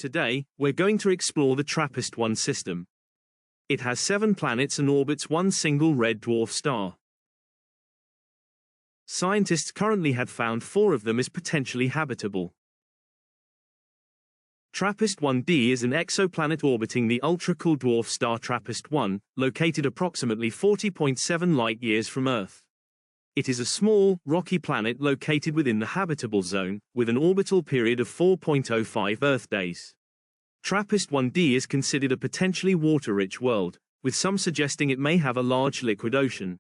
Today, we're going to explore the TRAPPIST-1 system. It has 7 planets and orbits one single red dwarf star. Scientists currently have found 4 of them as potentially habitable. TRAPPIST-1d is an exoplanet orbiting the ultra-cool dwarf star TRAPPIST-1, located approximately 40.7 light-years from Earth. It is a small, rocky planet located within the habitable zone, with an orbital period of 4.05 Earth days. TRAPPIST-1d is considered a potentially water-rich world, with some suggesting it may have a large liquid ocean.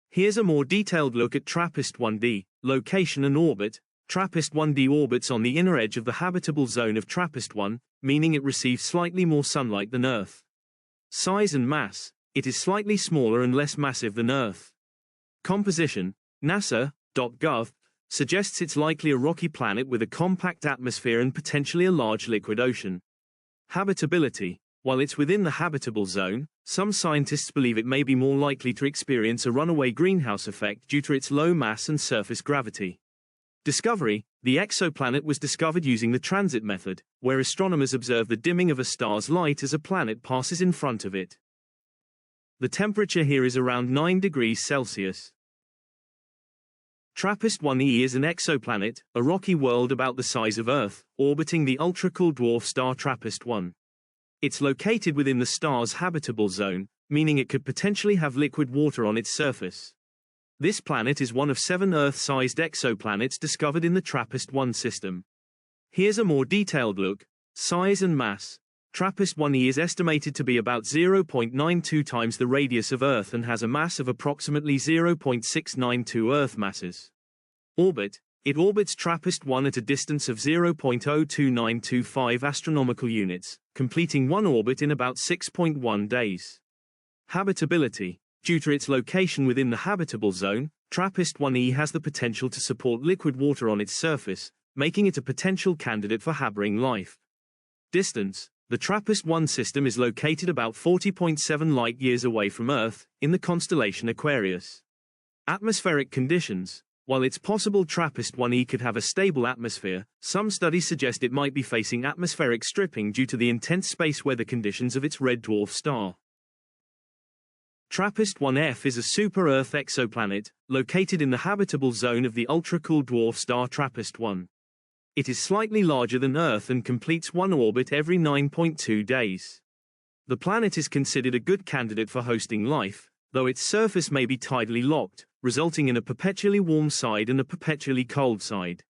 Here's a more detailed look at TRAPPIST-1d, location and orbit. TRAPPIST-1d orbits on the inner edge of the habitable zone of TRAPPIST-1, meaning it receives slightly more sunlight than Earth. Size and mass: it is slightly smaller and less massive than Earth. Composition: NASA.gov suggests it's likely a rocky planet with a compact atmosphere and potentially a large liquid ocean. Habitability: while it's within the habitable zone, some scientists believe it may be more likely to experience a runaway greenhouse effect due to its low mass and surface gravity. Discovery: the exoplanet was discovered using the transit method, where astronomers observe the dimming of a star's light as a planet passes in front of it. The temperature here is around 9 degrees Celsius. TRAPPIST-1e is an exoplanet, a rocky world about the size of Earth, orbiting the ultra-cool dwarf star TRAPPIST-1. It's located within the star's habitable zone, meaning it could potentially have liquid water on its surface. This planet is one of 7 Earth-sized exoplanets discovered in the TRAPPIST-1 system. Here's a more detailed look. Size and mass: TRAPPIST-1e is estimated to be about 0.92 times the radius of Earth and has a mass of approximately 0.692 Earth masses. Orbit: it orbits TRAPPIST-1 at a distance of 0.02925 astronomical units, completing one orbit in about 6.1 days. Habitability: due to its location within the habitable zone, TRAPPIST-1e has the potential to support liquid water on its surface, making it a potential candidate for harboring life. Distance: the TRAPPIST-1 system is located about 40.7 light-years away from Earth, in the constellation Aquarius. Atmospheric conditions: while it's possible TRAPPIST-1e could have a stable atmosphere, some studies suggest it might be facing atmospheric stripping due to the intense space weather conditions of its red dwarf star. TRAPPIST-1f is a super-Earth exoplanet, located in the habitable zone of the ultra-cool dwarf star TRAPPIST-1. It is slightly larger than Earth and completes one orbit every 9.2 days. The planet is considered a good candidate for hosting life, though its surface may be tidally locked, resulting in a perpetually warm side and a perpetually cold side.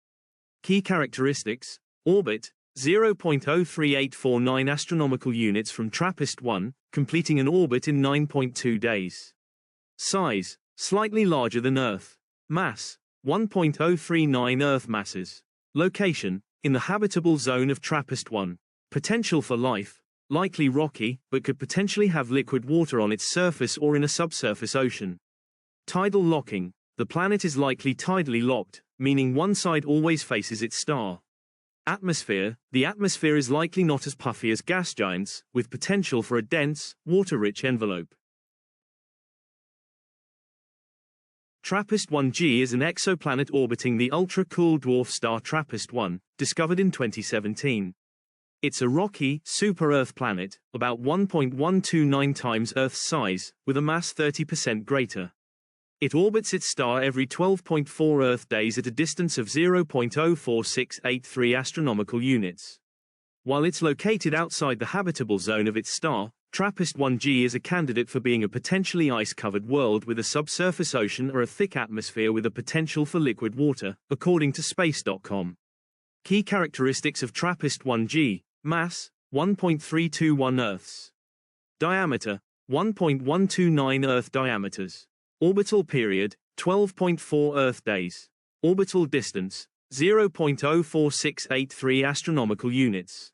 Key characteristics: orbit, 0.03849 astronomical units from TRAPPIST-1, completing an orbit in 9.2 days. Size, slightly larger than Earth. Mass, 1.039 Earth masses. Location, in the habitable zone of TRAPPIST-1. Potential for life: likely rocky, but could potentially have liquid water on its surface or in a subsurface ocean. Tidal locking: the planet is likely tidally locked, meaning one side always faces its star. Atmosphere: the atmosphere is likely not as puffy as gas giants, with potential for a dense, water-rich envelope. TRAPPIST-1g is an exoplanet orbiting the ultra-cool dwarf star TRAPPIST-1, discovered in 2017. It's a rocky, super-Earth planet, about 1.129 times Earth's size, with a mass 30% greater. It orbits its star every 12.4 Earth days at a distance of 0.04683 astronomical units. While it's located outside the habitable zone of its star, TRAPPIST-1g is a candidate for being a potentially ice-covered world with a subsurface ocean or a thick atmosphere with a potential for liquid water, according to space.com. Key characteristics of TRAPPIST-1g: mass, 1.321 Earths. Diameter, 1.129 Earth diameters. Orbital period, 12.4 Earth days. Orbital distance, 0.04683 astronomical units.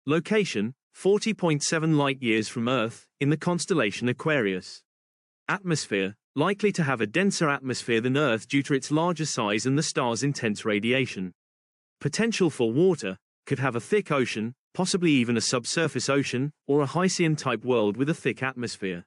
Location, 40.7 light-years from Earth, in the constellation Aquarius. Atmosphere, likely to have a denser atmosphere than Earth due to its larger size and the star's intense radiation. Potential for water, could have a thick ocean, possibly even a subsurface ocean, or a Hycean-type world with a thick atmosphere.